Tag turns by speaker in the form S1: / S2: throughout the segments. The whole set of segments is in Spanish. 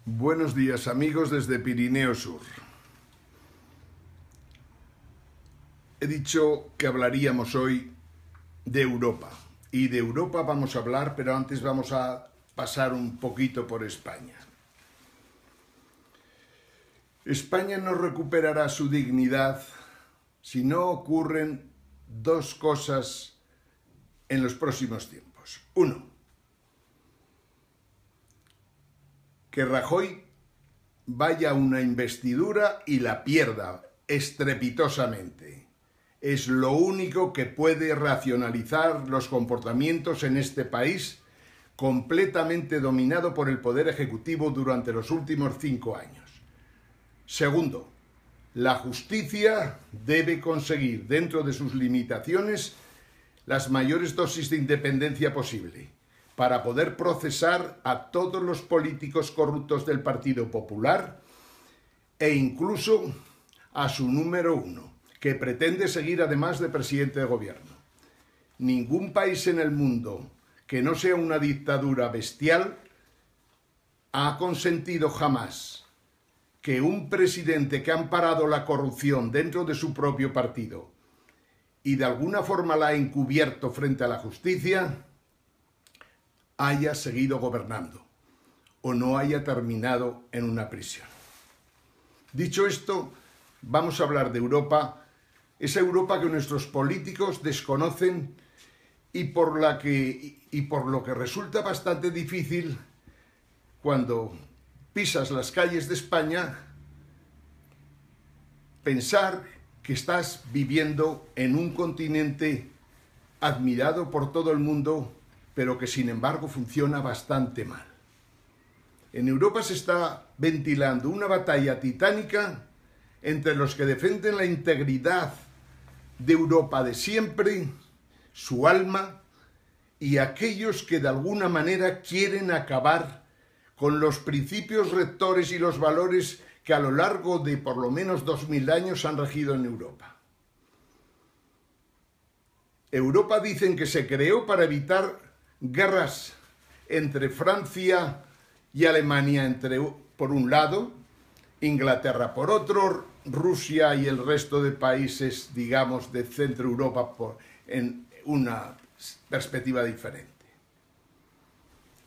S1: Buenos días amigos desde Pirineo Sur. He dicho que hablaríamos hoy de Europa y de Europa vamos a hablar, pero antes vamos a pasar un poquito por España. España no recuperará su dignidad si no ocurren dos cosas en los próximos tiempos. Uno, que Rajoy vaya a una investidura y la pierda estrepitosamente. Es lo único que puede racionalizar los comportamientos en este país completamente dominado por el Poder Ejecutivo durante los últimos 5 años. Segundo, la justicia debe conseguir, dentro de sus limitaciones, las mayores dosis de independencia posible, para poder procesar a todos los políticos corruptos del Partido Popular e incluso a su número uno, que pretende seguir además de presidente de gobierno. Ningún país en el mundo que no sea una dictadura bestial ha consentido jamás que un presidente que ha amparado la corrupción dentro de su propio partido y de alguna forma la ha encubierto frente a la justicia haya seguido gobernando o no haya terminado en una prisión. Dicho esto, vamos a hablar de Europa, esa Europa que nuestros políticos desconocen y por lo que resulta bastante difícil cuando pisas las calles de España pensar que estás viviendo en un continente admirado por todo el mundo, pero que sin embargo funciona bastante mal. En Europa se está ventilando una batalla titánica entre los que defienden la integridad de Europa de siempre, su alma, y aquellos que de alguna manera quieren acabar con los principios rectores y los valores que a lo largo de por lo menos 2000 años han regido en Europa. Europa dicen que se creó para evitar guerras entre Francia y Alemania por un lado, Inglaterra por otro, Rusia y el resto de países, digamos, de Centro Europa en una perspectiva diferente.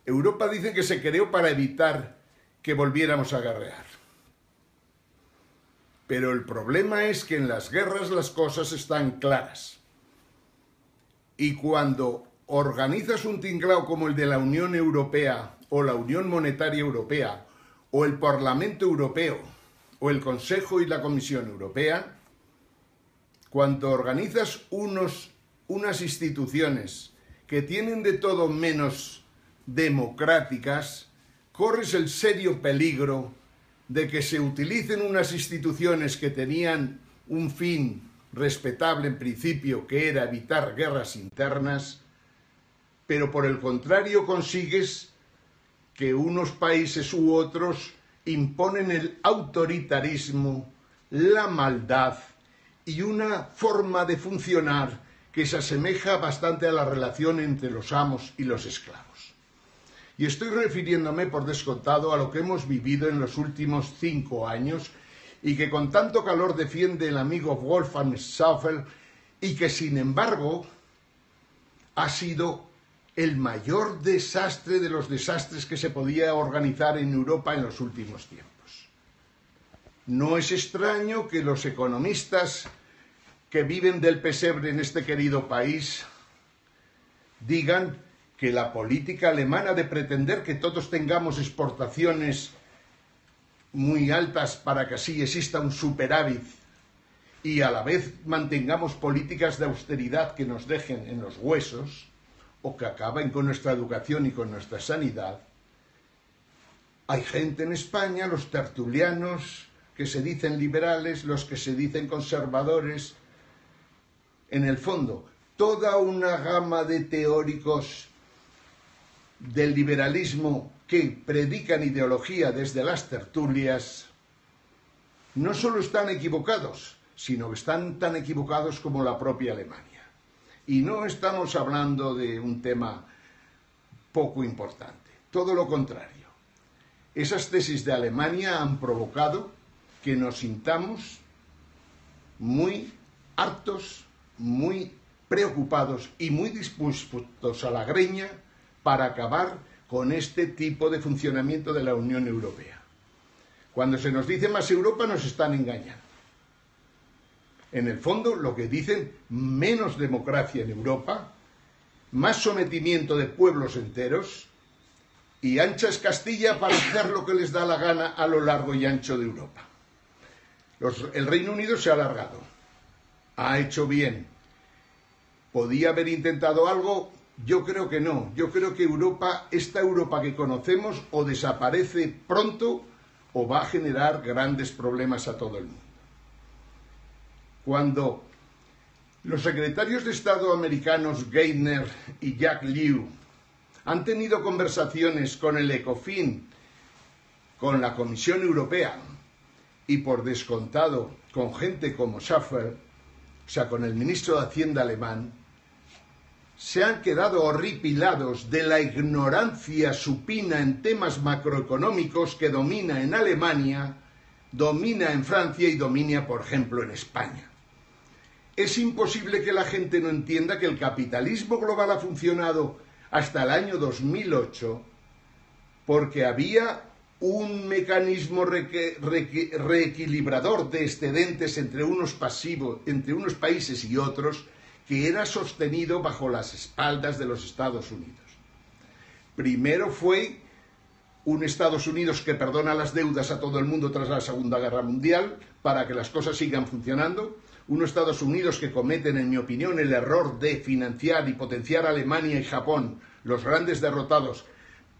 S1: Europa dice que se creó para evitar que volviéramos a guerrear. Pero el problema es que en las guerras las cosas están claras. Y cuando organizas un tinglao como el de la Unión Europea o la Unión Monetaria Europea o el Parlamento Europeo o el Consejo y la Comisión Europea, cuando organizas unas instituciones que tienen de todo menos democráticas, corres el serio peligro de que se utilicen unas instituciones que tenían un fin respetable en principio, que era evitar guerras internas, pero por el contrario consigues que unos países u otros imponen el autoritarismo, la maldad y una forma de funcionar que se asemeja bastante a la relación entre los amos y los esclavos. Y estoy refiriéndome por descontado a lo que hemos vivido en los últimos 5 años y que con tanto calor defiende el amigo Wolfgang Schäuble y que sin embargo ha sido el mayor desastre de los desastres que se podía organizar en Europa en los últimos tiempos. No es extraño que los economistas que viven del pesebre en este querido país digan que la política alemana de pretender que todos tengamos exportaciones muy altas para que así exista un superávit y a la vez mantengamos políticas de austeridad que nos dejen en los huesos o que acaben con nuestra educación y con nuestra sanidad. Hay gente en España, los tertulianos, que se dicen liberales, los que se dicen conservadores. En el fondo, toda una gama de teóricos del liberalismo que predican ideología desde las tertulias, no solo están equivocados, sino que están tan equivocados como la propia Alemania. Y no estamos hablando de un tema poco importante, todo lo contrario. esas tesis de Alemania han provocado que nos sintamos muy hartos, muy preocupados y muy dispuestos a la greña para acabar con este tipo de funcionamiento de la Unión Europea. Cuando se nos dice más Europa nos están engañando. En el fondo lo que dicen, menos democracia en Europa, más sometimiento de pueblos enteros y ancha es Castilla para hacer lo que les da la gana a lo largo y ancho de Europa. El Reino Unido se ha alargado, ha hecho bien. ¿Podía haber intentado algo? Yo creo que no. Yo creo que Europa, esta Europa que conocemos, o desaparece pronto o va a generar grandes problemas a todo el mundo. Cuando los secretarios de Estado americanos Geithner y Jack Lew han tenido conversaciones con el ECOFIN, con la Comisión Europea y por descontado con gente como Schäuble, o sea, con el ministro de Hacienda alemán, se han quedado horripilados de la ignorancia supina en temas macroeconómicos que domina en Alemania, domina en Francia y domina, por ejemplo, en España. Es imposible que la gente no entienda que el capitalismo global ha funcionado hasta el año 2008 porque había un mecanismo reequilibrador de excedentes entre unos países y otros que era sostenido bajo las espaldas de los Estados Unidos. Primero fue un Estados Unidos que perdona las deudas a todo el mundo tras la Segunda Guerra Mundial para que las cosas sigan funcionando. Unos Estados Unidos que cometen, en mi opinión, el error de financiar y potenciar a Alemania y Japón, los grandes derrotados,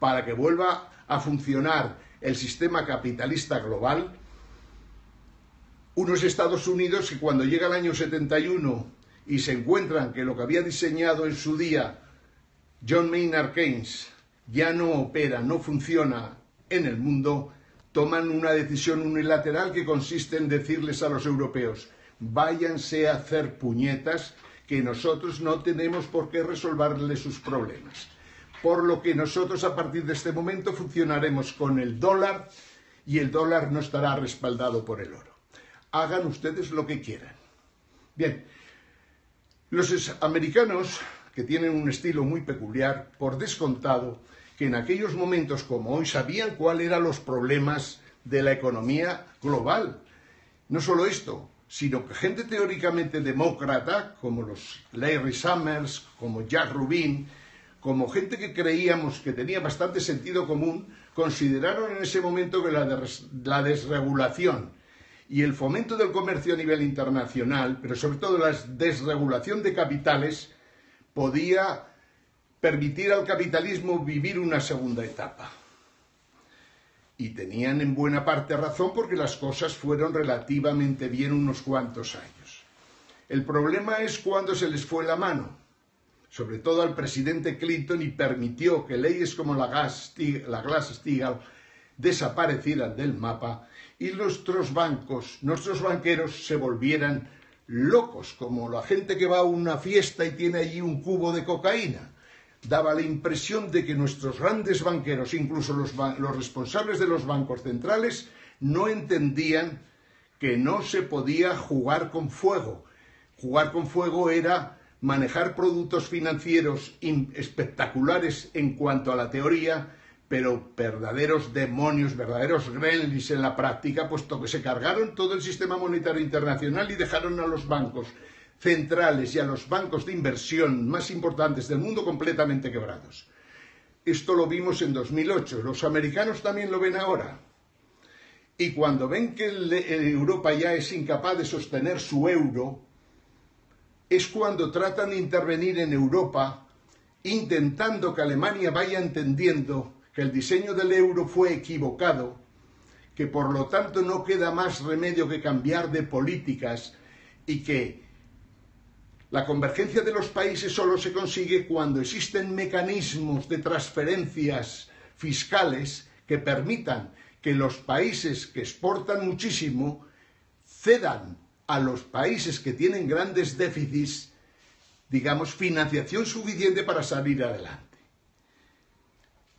S1: para que vuelva a funcionar el sistema capitalista global. Unos Estados Unidos que cuando llega el año 71 y se encuentran que lo que había diseñado en su día John Maynard Keynes ya no opera, no funciona en el mundo, toman una decisión unilateral que consiste en decirles a los europeos: váyanse a hacer puñetas, que nosotros no tenemos por qué resolverles sus problemas. Por lo que nosotros a partir de este momento funcionaremos con el dólar y el dólar no estará respaldado por el oro. Hagan ustedes lo que quieran. Bien, los americanos, que tienen un estilo muy peculiar, por descontado, que en aquellos momentos como hoy sabían cuáles eran los problemas de la economía global. No solo esto, sino que gente teóricamente demócrata, como los Larry Summers, como Jack Rubin, como gente que creíamos que tenía bastante sentido común, consideraron en ese momento que la desregulación y el fomento del comercio a nivel internacional, pero sobre todo la desregulación de capitales, podía permitir al capitalismo vivir una segunda etapa. Y tenían en buena parte razón porque las cosas fueron relativamente bien unos cuantos años. El problema es cuando se les fue la mano, sobre todo al presidente Clinton, y permitió que leyes como la Glass-Steagall desaparecieran del mapa y nuestros banqueros se volvieran locos, como la gente que va a una fiesta y tiene allí un cubo de cocaína. Daba la impresión de que nuestros grandes banqueros, incluso los responsables de los bancos centrales, no entendían que no se podía jugar con fuego. Jugar con fuego era manejar productos financieros espectaculares en cuanto a la teoría, pero verdaderos demonios, verdaderos gremlins en la práctica, puesto que se cargaron todo el sistema monetario internacional y dejaron a los bancos centrales y a los bancos de inversión más importantes del mundo completamente quebrados. Esto lo vimos en 2008, los americanos también lo ven ahora. Y cuando ven que Europa ya es incapaz de sostener su euro, es cuando tratan de intervenir en Europa, intentando que Alemania vaya entendiendo que el diseño del euro fue equivocado, que por lo tanto no queda más remedio que cambiar de políticas y que la convergencia de los países solo se consigue cuando existen mecanismos de transferencias fiscales que permitan que los países que exportan muchísimo cedan a los países que tienen grandes déficits, digamos, financiación suficiente para salir adelante.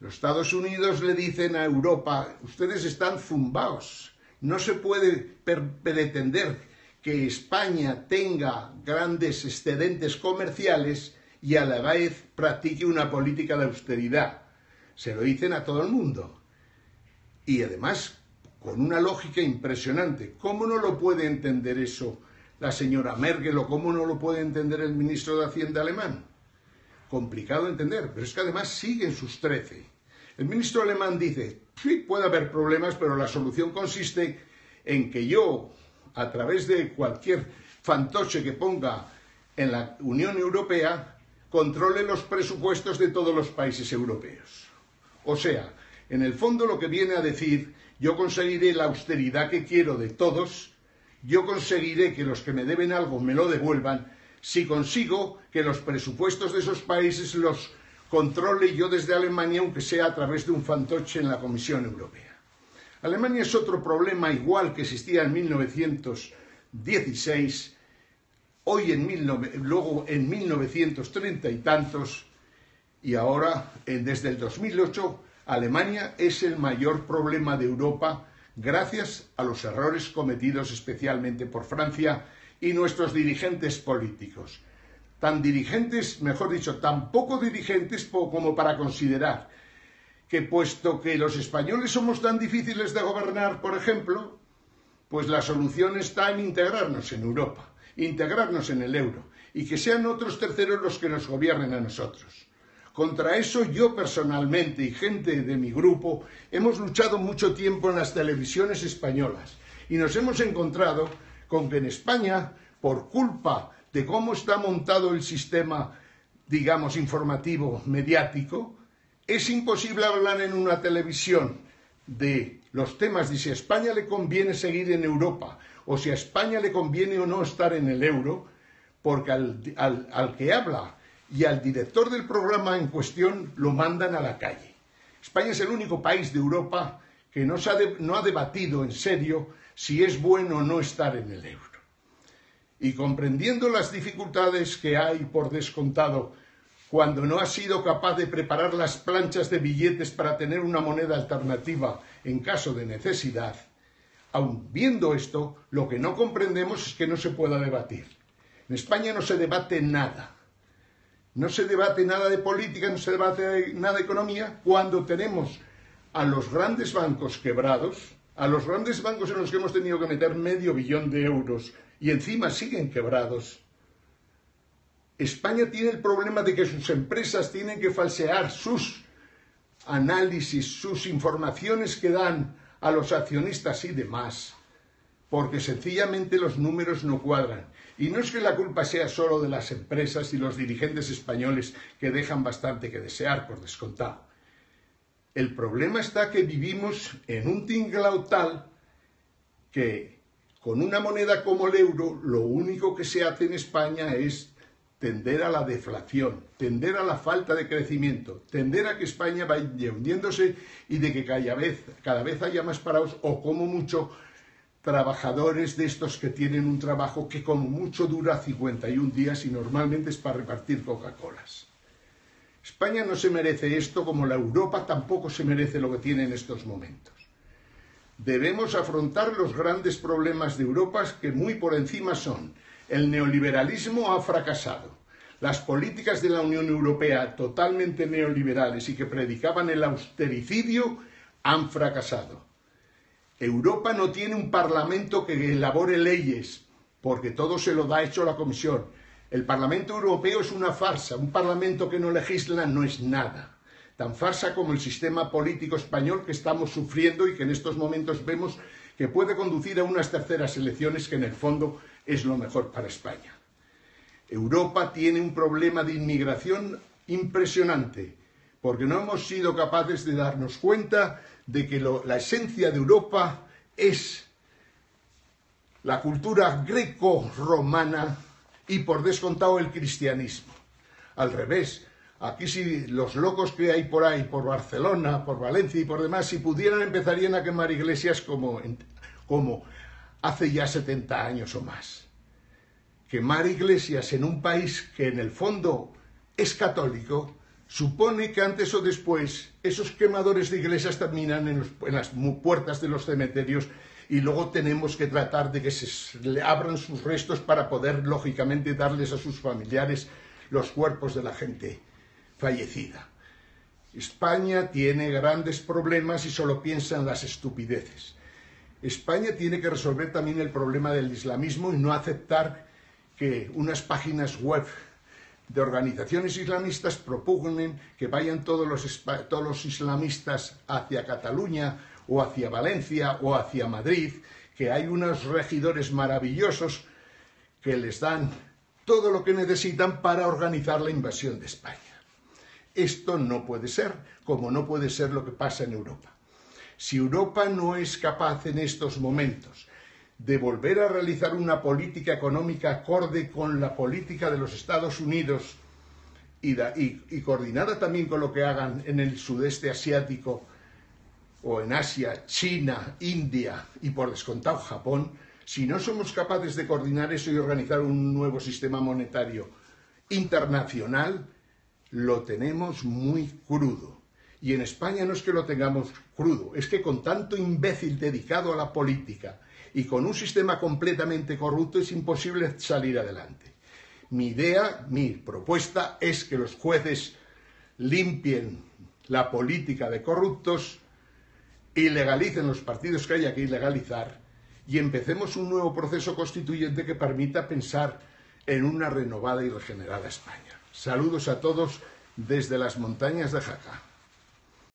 S1: Los Estados Unidos le dicen a Europa, ustedes están zumbaos, no se puede pretender que España tenga grandes excedentes comerciales y a la vez practique una política de austeridad. Se lo dicen a todo el mundo. Y además, con una lógica impresionante. ¿Cómo no lo puede entender eso la señora Merkel o cómo no lo puede entender el ministro de Hacienda alemán? Complicado de entender, pero es que además siguen sus 13. El ministro alemán dice, sí, puede haber problemas, pero la solución consiste en que yo, a través de cualquier fantoche que ponga en la Unión Europea, controle los presupuestos de todos los países europeos. O sea, en el fondo lo que viene a decir, yo conseguiré la austeridad que quiero de todos, yo conseguiré que los que me deben algo me lo devuelvan, si consigo que los presupuestos de esos países los controle yo desde Alemania, aunque sea a través de un fantoche en la Comisión Europea. Alemania es otro problema igual que existía en 1916, luego en 1930 y tantos, y ahora, desde el 2008, Alemania es el mayor problema de Europa gracias a los errores cometidos especialmente por Francia y nuestros dirigentes políticos. Tan dirigentes, mejor dicho, tan poco dirigentes como para considerar que puesto que los españoles somos tan difíciles de gobernar, por ejemplo, pues la solución está en integrarnos en Europa, integrarnos en el euro y que sean otros terceros los que nos gobiernen a nosotros. Contra eso yo personalmente y gente de mi grupo hemos luchado mucho tiempo en las televisiones españolas y nos hemos encontrado con que en España, por culpa de cómo está montado el sistema, digamos, informativo mediático, es imposible hablar en una televisión de los temas de si a España le conviene seguir en Europa o si a España le conviene o no estar en el euro, porque al que habla y al director del programa en cuestión lo mandan a la calle. España es el único país de Europa que no ha debatido en serio si es bueno o no estar en el euro. Y comprendiendo las dificultades que hay por descontado cuando no ha sido capaz de preparar las planchas de billetes para tener una moneda alternativa en caso de necesidad, aun viendo esto, lo que no comprendemos es que no se pueda debatir. En España no se debate nada. No se debate nada de política, no se debate nada de economía, cuando tenemos a los grandes bancos quebrados, a los grandes bancos en los que hemos tenido que meter $500 millones de euros y encima siguen quebrados. España tiene el problema de que sus empresas tienen que falsear sus análisis, sus informaciones que dan a los accionistas y demás, porque sencillamente los números no cuadran. Y no es que la culpa sea solo de las empresas y los dirigentes españoles que dejan bastante que desear, por descontado. El problema está que vivimos en un tinglao tal que con una moneda como el euro lo único que se hace en España es tender a la deflación, tender a la falta de crecimiento, tender a que España vaya hundiéndose y de que cada vez haya más parados o como mucho trabajadores de estos que tienen un trabajo que como mucho dura 51 días y normalmente es para repartir Coca-Colas. España no se merece esto, como la Europa tampoco se merece lo que tiene en estos momentos. Debemos afrontar los grandes problemas de Europa que muy por encima son: el neoliberalismo ha fracasado, las políticas de la Unión Europea totalmente neoliberales y que predicaban el austericidio han fracasado. Europa no tiene un parlamento que elabore leyes, porque todo se lo da hecho la Comisión. El Parlamento Europeo es una farsa, un parlamento que no legisla no es nada. Tan farsa como el sistema político español que estamos sufriendo y que en estos momentos vemos que puede conducir a unas terceras elecciones que en el fondo es lo mejor para España. Europa tiene un problema de inmigración impresionante, porque no hemos sido capaces de darnos cuenta de que la esencia de Europa es la cultura greco-romana y por descontado el cristianismo. Al revés, aquí sí los locos que hay por ahí, por Barcelona, por Valencia y por demás, si pudieran empezarían a quemar iglesias como hace ya 70 años o más. Quemar iglesias en un país que en el fondo es católico supone que antes o después esos quemadores de iglesias terminan en las puertas de los cementerios y luego tenemos que tratar de que se le abran sus restos para poder, lógicamente, darles a sus familiares los cuerpos de la gente fallecida. España tiene grandes problemas y solo piensa en las estupideces. España tiene que resolver también el problema del islamismo y no aceptar que unas páginas web de organizaciones islamistas propugnen que vayan todos los islamistas hacia Cataluña o hacia Valencia o hacia Madrid, que hay unos regidores maravillosos que les dan todo lo que necesitan para organizar la invasión de España. Esto no puede ser, como no puede ser lo que pasa en Europa. Si Europa no es capaz en estos momentos de volver a realizar una política económica acorde con la política de los Estados Unidos y coordinada también con lo que hagan en el sudeste asiático o en Asia, China, India y por descontado Japón, si no somos capaces de coordinar eso y organizar un nuevo sistema monetario internacional, lo tenemos muy crudo. Y en España no es que lo tengamos crudo, es que con tanto imbécil dedicado a la política y con un sistema completamente corrupto es imposible salir adelante. Mi propuesta es que los jueces limpien la política de corruptos, ilegalicen los partidos que haya que ilegalizar y empecemos un nuevo proceso constituyente que permita pensar en una renovada y regenerada España. Saludos a todos desde las montañas de Jaca.